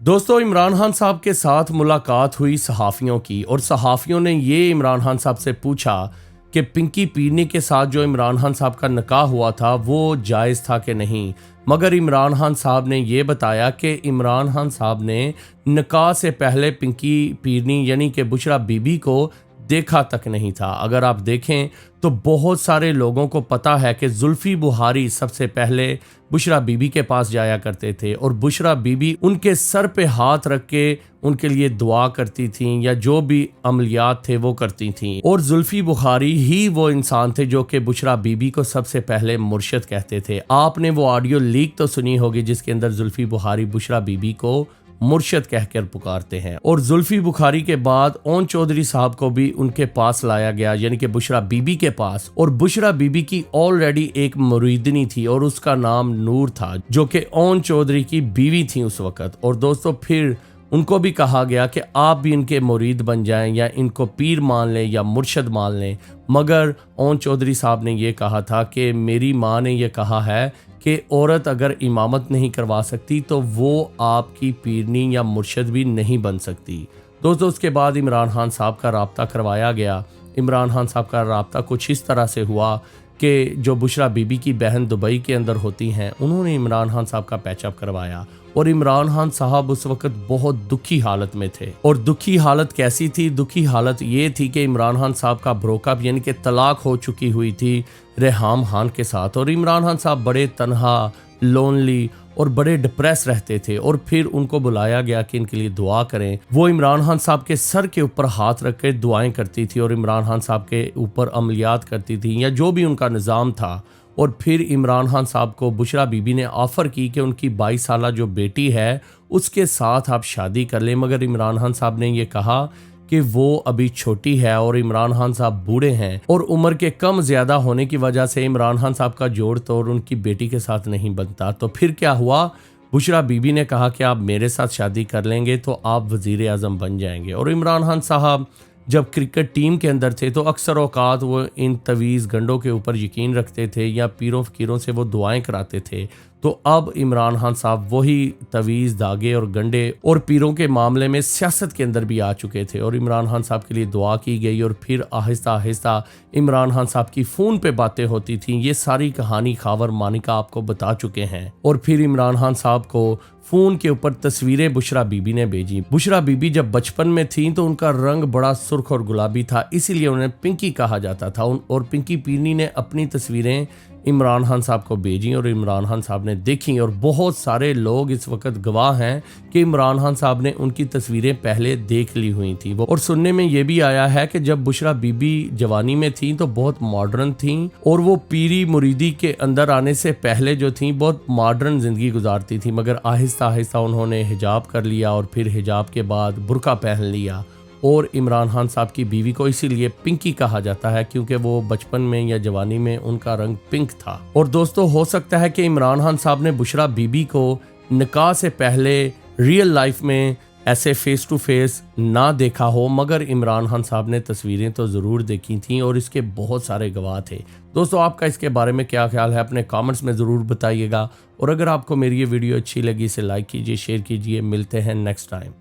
दोस्तों, इमरान खान साहब के साथ मुलाकात हुई सहाफ़ियों की और सहाफ़ियों ने ये इमरान खान साहब से पूछा कि पिंकी पीरनी के साथ जो इमरान खान साहब का निकाह हुआ था वो जायज़ था कि नहीं। मगर इमरान खान साहब ने ये बताया कि इमरान खान साहब ने निकाह से पहले पिंकी पीरनी यानी कि बुशरा बीबी को देखा तक नहीं था। अगर आप देखें तो बहुत सारे लोगों को पता है कि जुल्फ़ी बुखारी सबसे पहले बुशरा बीबी के पास जाया करते थे और बुशरा बीबी उनके सर पे हाथ रख के उनके लिए दुआ करती थीं या जो भी अमलियात थे वो करती थीं। और जुल्फ़ी बुखारी ही वो इंसान थे जो कि बुशरा बीबी को सबसे पहले मुर्शिद कहते थे। आपने वो ऑडियो लीक तो सुनी होगी जिसके अंदर जुल्फ़ी बुखारी बुशरा बीबी को मुर्शिद कहकर पुकारते हैं। और जुल्फ़ी बुखारी के बाद ओन चौधरी साहब को भी उनके पास लाया गया यानी कि बुशरा बीबी के पास। और बुशरा बीबी की ऑलरेडी एक मुरीदनी थी और उसका नाम नूर था जो कि ओन चौधरी की बीवी थी उस वक़्त। और दोस्तों फिर उनको भी कहा गया कि आप भी इनके मुरीद बन जाएं या इनको पीर मान लें या मुर्शद मान लें। मगर ओन चौधरी साहब ने ये कहा था कि मेरी माँ ने यह कहा है कि औरत अगर इमामत नहीं करवा सकती तो वो आपकी पीरनी या मुर्शद भी नहीं बन सकती। दोस्तों उसके बाद इमरान खान साहब का राब्ता करवाया गया। इमरान खान साहब का राब्ता कुछ इस तरह से हुआ कि जो बुशरा बीबी की बहन दुबई के अंदर होती हैं उन्होंने इमरान खान साहब का पैचअप करवाया। और इमरान खान साहब उस वक़्त बहुत दुखी हालत में थे। और दुखी हालत कैसी थी? दुखी हालत ये थी कि इमरान खान साहब का ब्रोकअप यानी कि तलाक हो चुकी हुई थी रेहाम खान के साथ। और इमरान खान साहब बड़े तन्हा, लोनली और बड़े डिप्रेस रहते थे। और फिर उनको बुलाया गया कि इनके लिए दुआ करें। वो इमरान खान साहब के सर के ऊपर हाथ रख के दुआएं करती थी और इमरान खान साहब के ऊपर अमलियात करती थी या जो भी उनका निज़ाम था। और फिर इमरान खान साहब को बुशरा बीबी ने ऑफ़र की कि उनकी 22 साला जो बेटी है उसके साथ आप शादी कर लें। मगर इमरान खान साहब ने ये कहा कि वो अभी छोटी है और इमरान खान साहब बूढ़े हैं और उम्र के कम ज़्यादा होने की वजह से इमरान खान साहब का जोड़ तोड़ उनकी बेटी के साथ नहीं बनता। तो फिर क्या हुआ? बुशरा बीबी ने कहा कि आप मेरे साथ शादी कर लेंगे तो आप वज़ीर आज़म बन जाएंगे। और इमरान खान साहब जब क्रिकेट टीम के अंदर थे तो अक्सर औकात वो इन तवीज़ गंडों के ऊपर यकीन रखते थे या पीरों फ़कीरों से वो दुआएं कराते थे। तो अब इमरान खान साहब वही तवीज़, धागे और गंडे और पीरों के मामले में सियासत के अंदर भी आ चुके थे। और इमरान खान साहब के लिए दुआ की गई और फिर आहिस्ता आहिस्ता इमरान खान साहब की फ़ोन पे बातें होती थीं। ये सारी कहानी खावर मानिका आपको बता चुके हैं। और फिर इमरान खान साहब को फ़ोन के ऊपर तस्वीरें बुशरा बीबी ने भेजी। बुशरा बीबी जब बचपन में थी तो उनका रंग बड़ा सुर्ख और गुलाबी था, इसीलिए उन्हें पिंकी कहा जाता था। और पिंकी पीरनी ने अपनी तस्वीरें इमरान खान साहब को भेजी और इमरान खान साहब ने देखी। और बहुत सारे लोग इस वक्त गवाह हैं कि इमरान खान साहब ने उनकी तस्वीरें पहले देख ली हुई थी। और सुनने में ये भी आया है कि जब बुशरा बीबी जवानी में थी तो बहुत मॉडर्न थी और वो पीरी मुरीदी के अंदर आने से पहले जो थी बहुत मॉडर्न ज़िंदगी गुजारती थी। मगर आहिस्ता आहिस्ता उन्होंने हिजाब कर लिया और फिर हिजाब के बाद बुर्का पहन लिया। और इमरान खान साहब की बीवी को इसीलिए पिंकी कहा जाता है क्योंकि वो बचपन में या जवानी में उनका रंग पिंक था। और दोस्तों हो सकता है कि इमरान खान साहब ने बुशरा बीबी को निकाह से पहले रियल लाइफ में ऐसे फेस टू फेस ना देखा हो, मगर इमरान खान साहब ने तस्वीरें तो ज़रूर देखी थीं और इसके बहुत सारे गवाह थे। दोस्तों आपका इसके बारे में क्या ख्याल है अपने कमेंट्स में ज़रूर बताइएगा। और अगर आपको मेरी ये वीडियो अच्छी लगी इसे लाइक कीजिए, शेयर कीजिए। मिलते हैं नेक्स्ट टाइम।